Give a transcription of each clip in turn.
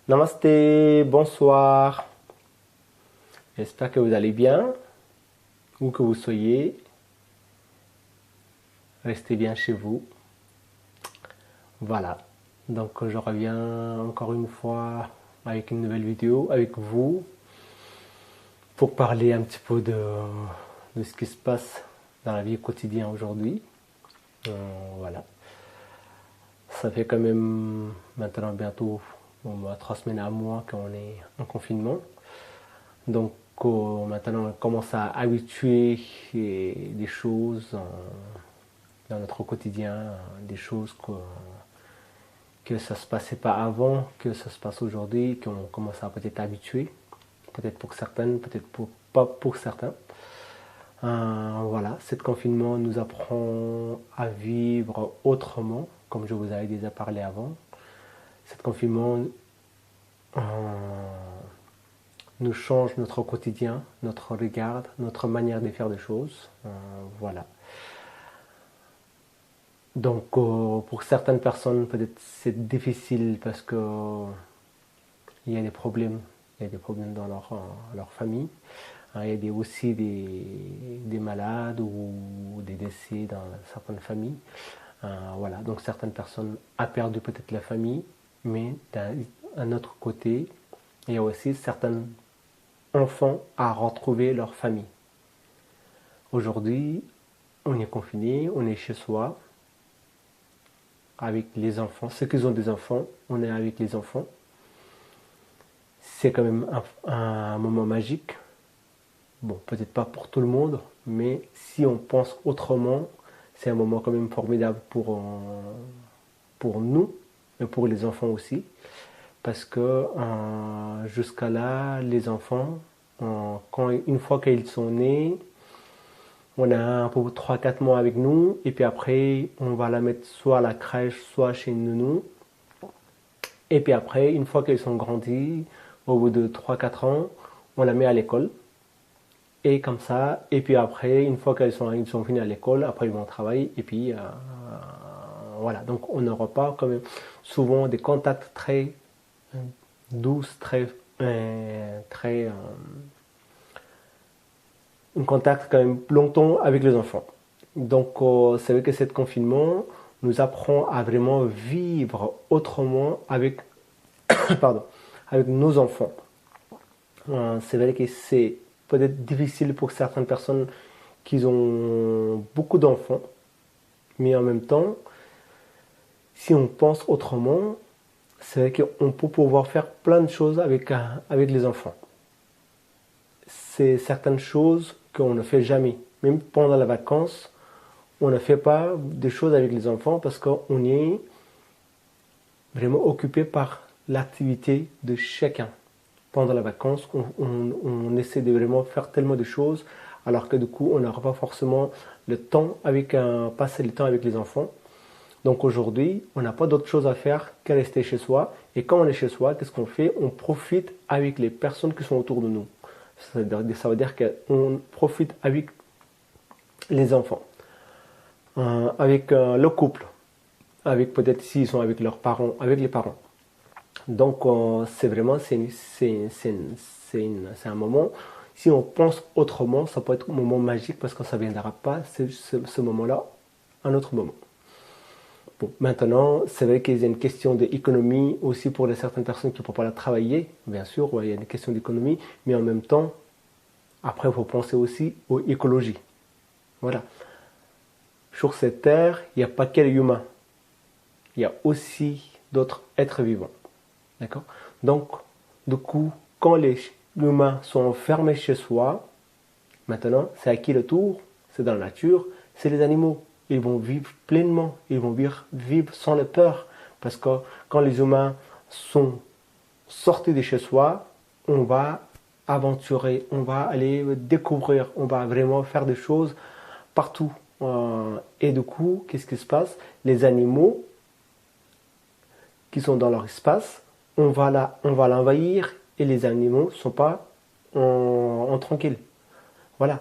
Namasté, bonsoir. J'espère que vous allez bien, où que vous soyez. Restez bien chez vous. Voilà. Donc je reviens encore une fois avec une nouvelle vidéo avec vous pour parler un petit peu de ce qui se passe dans la vie quotidienne aujourd'hui. Voilà. Ça fait quand même maintenant bientôt 3 semaines à moi qu'on est en confinement. Donc maintenant on commence à habituer des choses dans notre quotidien, des choses que ça se passait pas avant, que ça se passe aujourd'hui, qu'on commence à peut-être habituer, peut-être pour certaines, peut-être pas pour certains. Voilà, cet confinement nous apprend à vivre autrement, comme je vous avais déjà parlé avant. Cet confinement nous change notre quotidien, notre regard, notre manière de faire des choses. Voilà. Donc pour certaines personnes, peut-être c'est difficile parce que il y a des problèmes. Il y a des problèmes dans leur famille. Il y a aussi des malades ou des décès dans certaines familles. Voilà. Donc certaines personnes ont perdu peut-être la famille, mais d'un autre côté, il y a aussi certains enfants à retrouver leur famille. Aujourd'hui, on est confiné, on est chez soi, avec les enfants. Ceux qui ont des enfants, on est avec les enfants. C'est quand même un moment magique. Bon, peut-être pas pour tout le monde, mais si on pense autrement, c'est un moment quand même formidable pour nous, mais pour les enfants aussi. Parce que jusqu'à là, les enfants, une fois qu'ils sont nés, on a un peu 3-4 mois avec nous, et puis après, on va la mettre soit à la crèche, soit chez nous. Et puis après, une fois qu'ils sont grandis, au bout de 3-4 ans, on la met à l'école. Et comme ça, et puis après, une fois qu'ils sont finis à l'école, après ils vont travailler, et puis voilà. Donc on n'aura pas quand même souvent des contacts très doux, un contact quand même longtemps avec les enfants. Donc c'est vrai que ce confinement nous apprend à vraiment vivre autrement avec, pardon, avec nos enfants. C'est vrai que c'est peut-être difficile pour certaines personnes qui ont beaucoup d'enfants, mais en même temps, si on pense autrement, c'est vrai qu'on peut pouvoir faire plein de choses avec les enfants. C'est certaines choses qu'on ne fait jamais. Même pendant les vacances, on ne fait pas des choses avec les enfants parce qu'on est vraiment occupé par l'activité de chacun. Pendant les vacances, on essaie de vraiment faire tellement de choses, alors que du coup, on n'aura pas forcément le temps passer le temps avec les enfants. Donc aujourd'hui, on n'a pas d'autre chose à faire qu'à rester chez soi. Et quand on est chez soi, qu'est-ce qu'on fait? On profite avec les personnes qui sont autour de nous. Ça veut dire qu'on profite avec les enfants, avec le couple, avec peut-être s'ils sont avec leurs parents, avec les parents. Donc c'est vraiment c'est un moment. Si on pense autrement, ça peut être un moment magique parce que ça ne viendra pas ce moment-là, un autre moment. Bon, maintenant, c'est vrai qu'il y a une question d'économie aussi pour certaines personnes qui ne peuvent pas la travailler. Bien sûr, ouais, il y a une question d'économie, mais en même temps, après, il faut penser aussi aux écologies. Voilà. Sur cette terre, il n'y a pas que les humains. Il y a aussi d'autres êtres vivants. D'accord? Donc, du coup, quand les humains sont enfermés chez soi, maintenant, c'est à qui le tour? C'est dans la nature, c'est les animaux. Ils vont vivre pleinement, ils vont vivre sans la peur. Parce que quand les humains sont sortis de chez soi, on va aventurer, on va aller découvrir, on va vraiment faire des choses partout. Et du coup, qu'est-ce qui se passe? Les animaux qui sont dans leur espace, on va l'envahir et les animaux ne sont pas en tranquille. Voilà.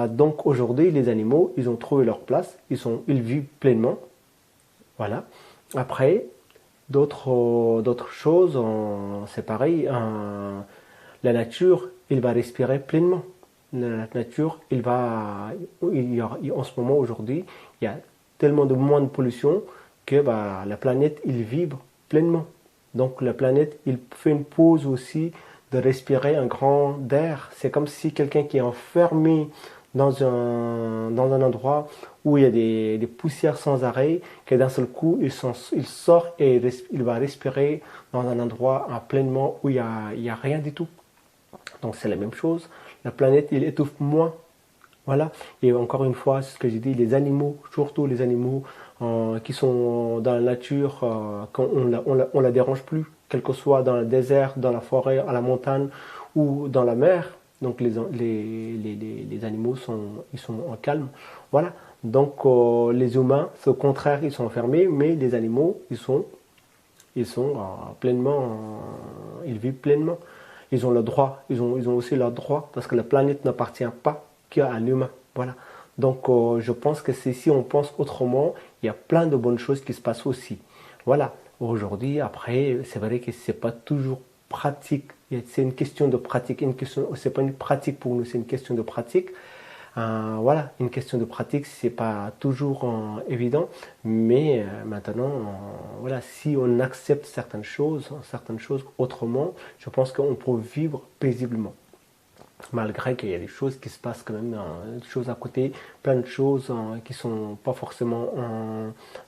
Donc aujourd'hui, les animaux, ils ont trouvé leur place, ils vivent pleinement. Voilà. Après, D'autres choses, c'est pareil. La nature, il va respirer pleinement. La nature, en ce moment aujourd'hui, il y a tellement de moins de pollution que bah, la planète, il vibre pleinement. Donc la planète, il fait une pause aussi de respirer un grand air. C'est comme si quelqu'un qui est enfermé dans un endroit où il y a des poussières sans arrêt, que d'un seul coup, il sort et il va respirer dans un endroit pleinement où il y a rien du tout. Donc c'est la même chose. La planète, il étouffe moins. Voilà. Et encore une fois, c'est ce que j'ai dit, les animaux, surtout les animaux qui sont dans la nature, quand on la dérange plus, quel que soit dans le désert, dans la forêt, à la montagne ou dans la mer. Donc les animaux ils sont en calme. Voilà. Donc les humains, c'est au contraire, ils sont enfermés, mais les animaux, ils sont pleinement, ils vivent pleinement. Ils ont le droit, ils ont aussi leur droit, parce que la planète n'appartient pas qu'à l'humain. Voilà. Donc je pense que si on pense autrement, il y a plein de bonnes choses qui se passent aussi. Voilà. Aujourd'hui, après, c'est vrai que c'est pas toujours pratique. C'est une question de pratique. C'est pas une pratique pour nous, c'est une question de pratique. Voilà, une question de pratique, c'est pas toujours évident, mais maintenant, voilà, si on accepte certaines choses autrement, je pense qu'on peut vivre paisiblement. Malgré qu'il y a des choses qui se passent quand même, des choses à côté, plein de choses qui sont pas forcément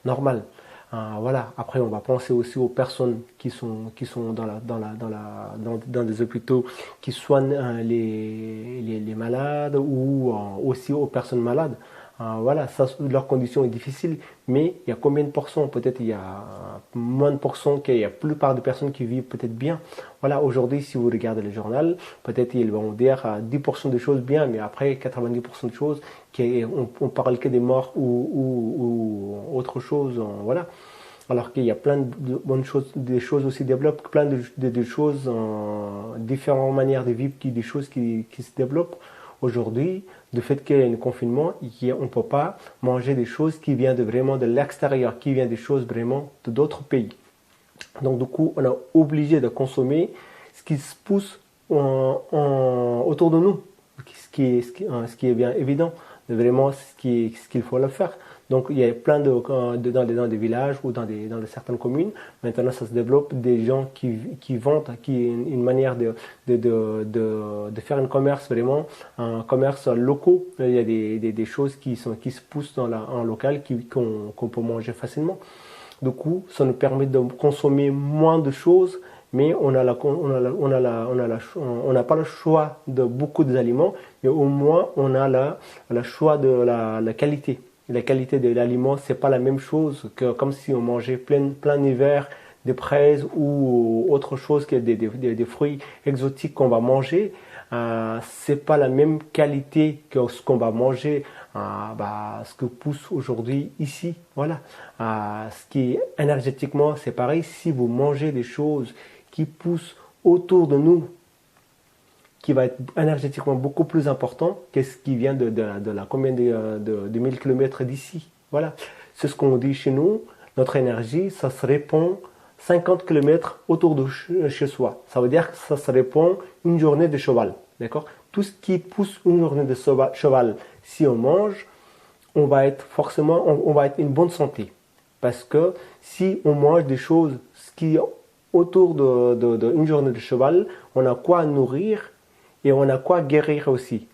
normales. Voilà. Après, on va penser aussi aux personnes qui sont dans des hôpitaux, qui soignent les malades ou aussi aux personnes malades. Voilà, ça, leur condition est difficile, mais il y a combien de pourcents? Peut-être il y a moins de pourcents qu'il y a la plupart des personnes qui vivent peut-être bien. Voilà, aujourd'hui, si vous regardez le journal, peut-être ils vont dire 10% des choses bien, mais après 90% de choses, on parle que des morts ou autre chose. Voilà. Alors qu'il y a plein de bonnes choses, des choses aussi développent, plein de choses, différentes manières de vivre, des choses qui se développent. Aujourd'hui, du fait qu'il y a un confinement, on ne peut pas manger des choses qui viennent vraiment de l'extérieur, qui viennent des choses vraiment d'autres pays. Donc du coup, on est obligé de consommer ce qui se pousse autour de nous, ce qui est bien évident, vraiment ce qu'il faut le faire. Donc il y a plein dans des villages ou dans certaines communes, maintenant ça se développe des gens qui vendent, qui une manière de faire un commerce vraiment, un commerce local. Il y a des choses qui se poussent en local qu'on peut manger facilement. Du coup, ça nous permet de consommer moins de choses, mais on n'a pas le choix de beaucoup d'aliments, mais au moins on a le choix de la qualité. La qualité de l'aliment, c'est pas la même chose que comme si on mangeait plein hiver des fraises ou autre chose que des fruits exotiques qu'on va manger. C'est pas la même qualité que ce qu'on va manger, ce que pousse aujourd'hui ici. Voilà. Ce qui est énergétiquement, c'est pareil. Si vous mangez des choses qui poussent autour de nous, qui va être énergétiquement beaucoup plus important que ce qui vient de la combien de 1000 km d'ici. Voilà. C'est ce qu'on dit chez nous. Notre énergie, ça se répand 50 km autour de chez soi. Ça veut dire que ça se répand une journée de cheval. D'accord? Tout ce qui pousse une journée de cheval, si on mange, on va être une bonne santé. Parce que si on mange des choses qui autour d'une journée de cheval, on a quoi nourrir et on a quoi guérir aussi.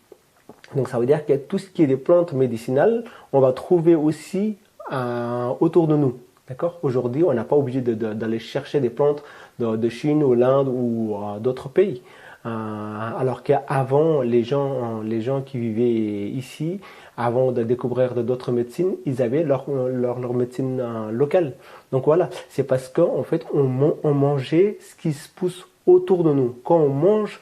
Donc ça veut dire que tout ce qui est des plantes médicinales, on va trouver aussi autour de nous. D'accord? Aujourd'hui, on n'a pas obligé d'aller chercher des plantes de Chine ou l'Inde ou d'autres pays. Alors qu'avant, les gens qui vivaient ici, avant de découvrir d'autres médecines, ils avaient leur médecine locale. Donc voilà, c'est parce qu'en fait, on mangeait ce qui se pousse autour de nous. Quand on mange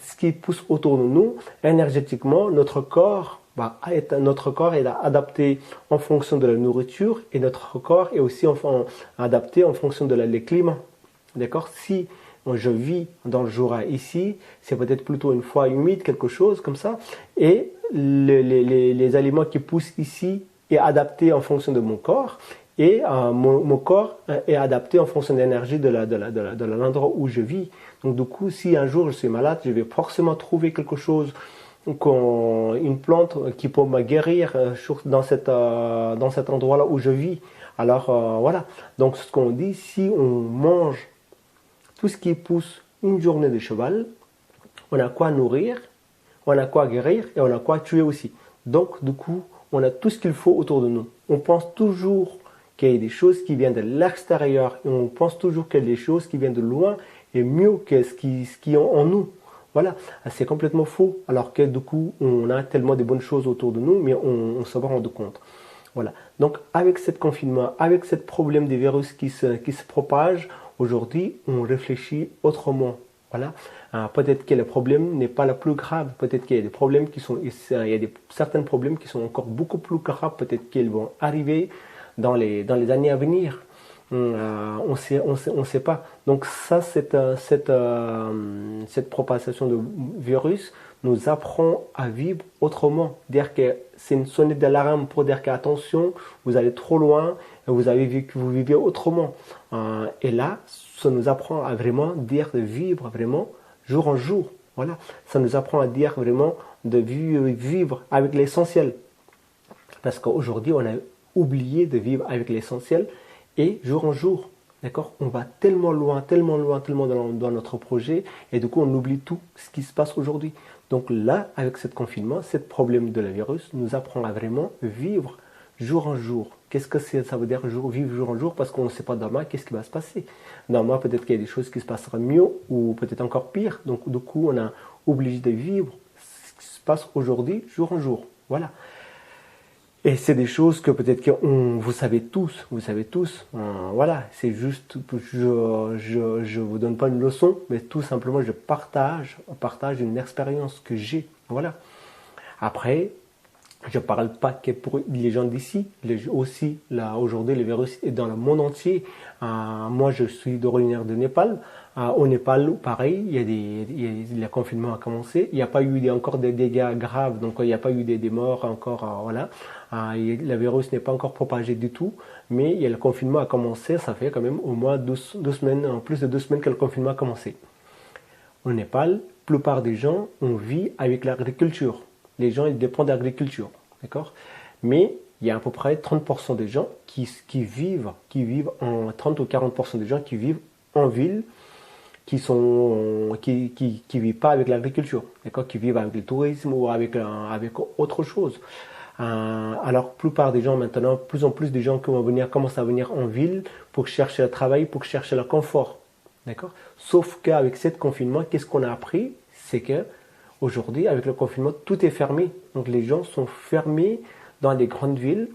ce qui pousse autour de nous, énergétiquement, notre corps est adapté en fonction de la nourriture et notre corps est aussi adapté en fonction de les climats. D'accord? Si je vis dans le Jura ici, c'est peut-être plutôt une fois humide, quelque chose comme ça, et les aliments qui poussent ici est adapté en fonction de mon corps, Et mon corps est adapté en fonction de l'énergie de l'endroit où je vis. Donc du coup, si un jour je suis malade, je vais forcément trouver quelque chose, une plante qui peut me guérir dans cet endroit-là où je vis. Alors voilà, donc ce qu'on dit, si on mange tout ce qui pousse une journée de cheval, on a quoi nourrir, on a quoi guérir et on a quoi tuer aussi. Donc du coup, on a tout ce qu'il faut autour de nous. On pense toujours qu'il y a des choses qui viennent de l'extérieur et on pense toujours qu'il y a des choses qui viennent de loin et mieux que ce qui est en nous. Voilà, c'est complètement faux. Alors que du coup, on a tellement de bonnes choses autour de nous, mais on ne s'en rend compte. Voilà. Donc, avec ce confinement, avec ce problème des virus qui se propage, aujourd'hui, on réfléchit autrement. Voilà. Peut-être que le problème n'est pas le plus grave. Peut-être qu'il y a des problèmes certains problèmes qui sont encore beaucoup plus graves. Peut-être qu'ils vont arriver dans les années à venir. On sait pas. Donc ça, cette propagation de virus nous apprend à vivre autrement. Dire que c'est une sonnette d'alarme pour dire qu'attention, vous allez trop loin, vous vivez autrement. Et là, ça nous apprend à vraiment dire de vivre vraiment jour en jour. Voilà, ça nous apprend à dire vraiment de vivre avec l'essentiel. Parce qu'aujourd'hui, on a oublié de vivre avec l'essentiel et jour en jour. D'accord? On va tellement loin dans notre projet et du coup, on oublie tout ce qui se passe aujourd'hui. Donc là, avec ce confinement, ce problème de la virus nous apprend à vraiment vivre jour en jour. Qu'est-ce que ça veut dire vivre jour en jour? Parce qu'on ne sait pas demain qu'est-ce qui va se passer. Demain, peut-être qu'il y a des choses qui se passeront mieux ou peut-être encore pire. Donc du coup, on est obligé de vivre ce qui se passe aujourd'hui, jour en jour. Voilà. Et c'est des choses que peut-être que vous savez tous. Voilà, c'est juste, je vous donne pas une leçon, mais tout simplement je partage une expérience que j'ai. Voilà. Après, je parle pas que pour les gens d'ici, aussi là aujourd'hui le virus est dans le monde entier. Moi, je suis d'origine de Népal. Au Népal, pareil, le confinement a commencé. Il n'y a pas eu encore des dégâts graves, donc il n'y a pas eu des morts encore. Voilà. Le virus n'est pas encore propagé du tout, mais le confinement a commencé. Ça fait quand même au moins 12 semaines, en plus de 2 semaines que le confinement a commencé. Au Népal, la plupart des gens, on vit avec l'agriculture. Les gens, ils dépendent de l'agriculture, d'accord? Mais il y a à peu près 30% des gens qui vivent 30 ou 40% des gens qui vivent en ville, qui vivent pas avec l'agriculture, d'accord? Qui vivent avec le tourisme ou avec autre chose. Alors, la plupart des gens maintenant, plus en plus des gens qui commencent à venir en ville pour chercher le travail, pour chercher le confort, d'accord? Sauf qu'avec ce confinement, qu'est-ce qu'on a appris? C'est que aujourd'hui, avec le confinement, tout est fermé. Donc les gens sont fermés dans les grandes villes,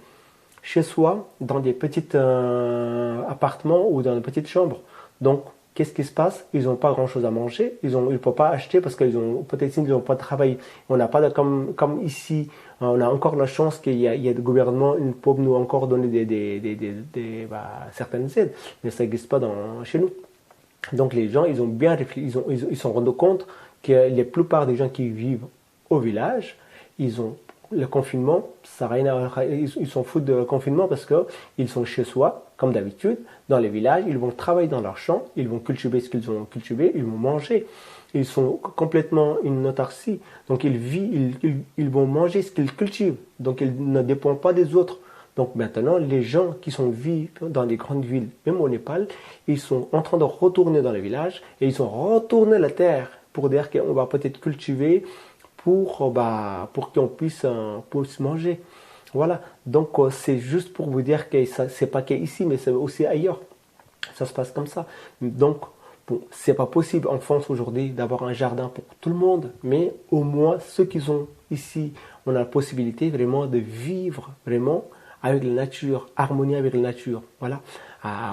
chez soi, dans des petits appartements ou dans des petites chambres. Donc, qu'est-ce qui se passe? Ils n'ont pas grand-chose à manger. Ils ne peuvent pas acheter parce qu'ils ont peut-être ils n'ont pas de travail. On n'a pas comme ici. On a encore la chance qu'il y a des gouvernements qui peuvent nous encore donner certaines aides, mais ça n'existe pas chez nous. Donc les gens, ils ont bien réfléchi, ils se sont rendus compte que la plupart des gens qui vivent au village, le confinement, ça n'a rien à voir, ils s'en foutent de confinement parce qu'ils sont chez soi, comme d'habitude, dans les villages, ils vont travailler dans leurs champs, ils vont cultiver ce qu'ils ont cultivé, ils vont manger. Ils sont complètement une autarcie. Donc ils vont manger ce qu'ils cultivent. Donc ils ne dépendent pas des autres. Donc maintenant, les gens qui vivent dans les grandes villes, même au Népal, ils sont en train de retourner dans les villages et ils sont retournés la terre pour dire qu'on va peut-être cultiver pour qu'on puisse manger. Voilà. Donc c'est juste pour vous dire que c'est pas qu'ici, mais c'est aussi ailleurs. Ça se passe comme ça. Donc bon, c'est pas possible en France aujourd'hui d'avoir un jardin pour tout le monde, mais au moins ceux qui sont ici, on a la possibilité vraiment de vivre vraiment avec la nature, harmonie avec la nature. Voilà.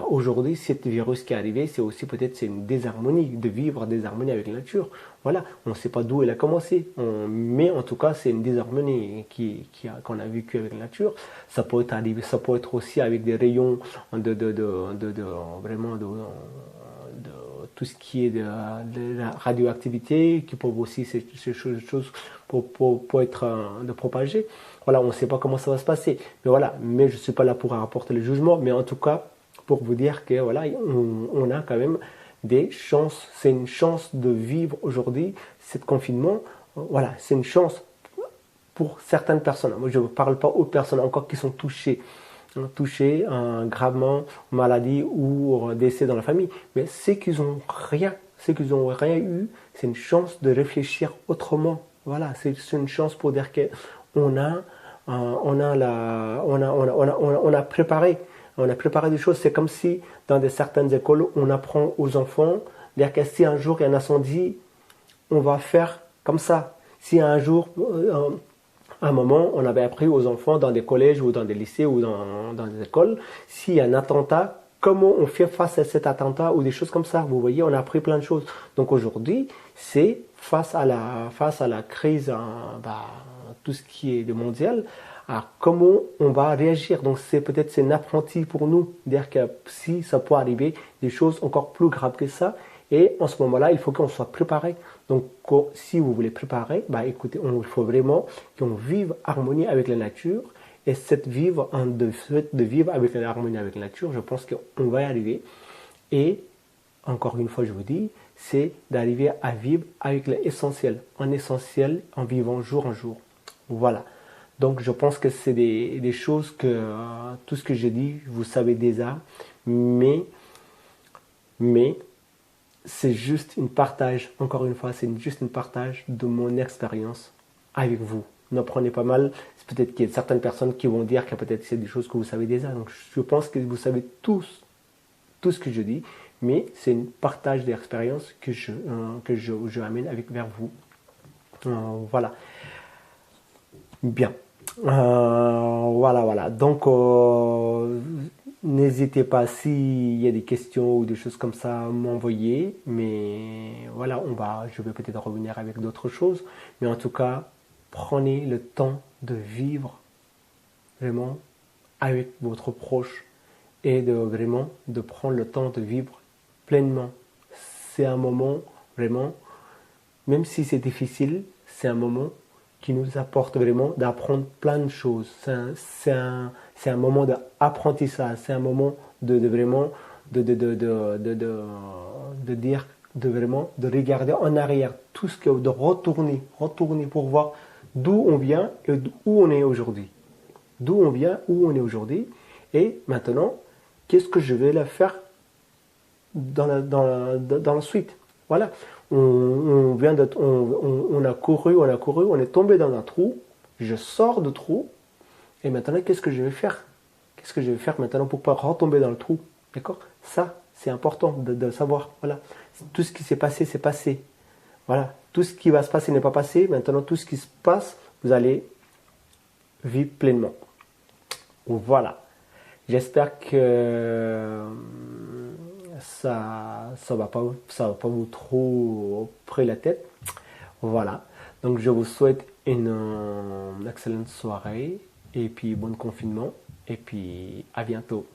Aujourd'hui, cet virus qui est arrivé, c'est aussi peut-être une désharmonie, de vivre en désharmonie avec la nature. Voilà. On ne sait pas d'où elle a commencé, mais en tout cas, c'est une désharmonie qu'on a vécue avec la nature. Ça peut être arrivé, ça peut être aussi avec des rayons vraiment de tout ce qui est de la radioactivité, qui peuvent aussi ces choses pour être de propager. Voilà, on ne sait pas comment ça va se passer. Mais voilà, mais je ne suis pas là pour rapporter le jugement, mais en tout cas, pour vous dire que voilà, on a quand même des chances. C'est une chance de vivre aujourd'hui, ce confinement. Voilà, c'est une chance pour certaines personnes. Moi, je ne parle pas aux personnes encore qui sont touchées gravement maladie ou décès dans la famille. Mais ceux qui n'ont rien eu, c'est une chance de réfléchir autrement. Voilà, c'est une chance pour dire qu'on a, on a préparé. On a préparé des choses. C'est comme si dans certaines écoles, on apprend aux enfants, dire que si un jour il y a un incendie, on va faire comme ça. Si un jour, à un moment, on avait appris aux enfants dans des collèges ou dans des lycées ou dans des écoles, s'il y a un attentat, comment on fait face à cet attentat ou des choses comme ça. Vous voyez, on a appris plein de choses. Donc aujourd'hui, c'est face à la crise, tout ce qui est de mondial, à comment on va réagir. Donc c'est un apprenti pour nous, dire que si ça peut arriver des choses encore plus graves que ça. Et en ce moment-là, il faut qu'on soit préparé. Donc, si vous voulez préparer, écoutez, il faut vraiment qu'on vive harmonie avec la nature. Et de vivre avec l'harmonie avec la nature, je pense qu'on va y arriver. Et, encore une fois, je vous dis, c'est d'arriver à vivre avec l'essentiel. En vivant jour en jour. Voilà. Donc, je pense que c'est des choses que, tout ce que je dis, vous savez déjà. Mais, c'est juste une partage, encore une fois, c'est juste une partage de mon expérience avec vous. Ne prenez pas mal, c'est peut-être qu'il y a certaines personnes qui vont dire que peut-être c'est des choses que vous savez déjà. Donc je pense que vous savez tout ce que je dis, mais c'est un partage d'expérience que je amène vers vous. Voilà. Bien. Voilà. Donc, n'hésitez pas s'il y a des questions ou des choses comme ça à m'envoyer. Mais voilà, je vais peut-être revenir avec d'autres choses. Mais en tout cas, prenez le temps de vivre vraiment avec votre proche et de prendre le temps de vivre pleinement. C'est un moment vraiment, même si c'est difficile, c'est un moment qui nous apporte vraiment d'apprendre plein de choses. C'est un moment d'apprentissage, c'est un moment de vraiment de regarder en arrière, de retourner pour voir d'où on vient et où on est aujourd'hui. D'où on vient, où on est aujourd'hui, et maintenant, qu'est-ce que je vais faire dans la suite. Voilà. On a couru, on est tombé dans un trou, je sors du trou, et maintenant, qu'est-ce que je vais faire? Qu'est-ce que je vais faire maintenant pour ne pas retomber dans le trou? D'accord? Ça, c'est important de savoir. Voilà. Tout ce qui s'est passé, c'est passé. Voilà. Tout ce qui va se passer n'est pas passé. Maintenant, tout ce qui se passe, vous allez vivre pleinement. Voilà. J'espère que ça va pas vous trop prendre la tête. Voilà. Donc je vous souhaite une excellente soirée et puis bon confinement et puis à bientôt.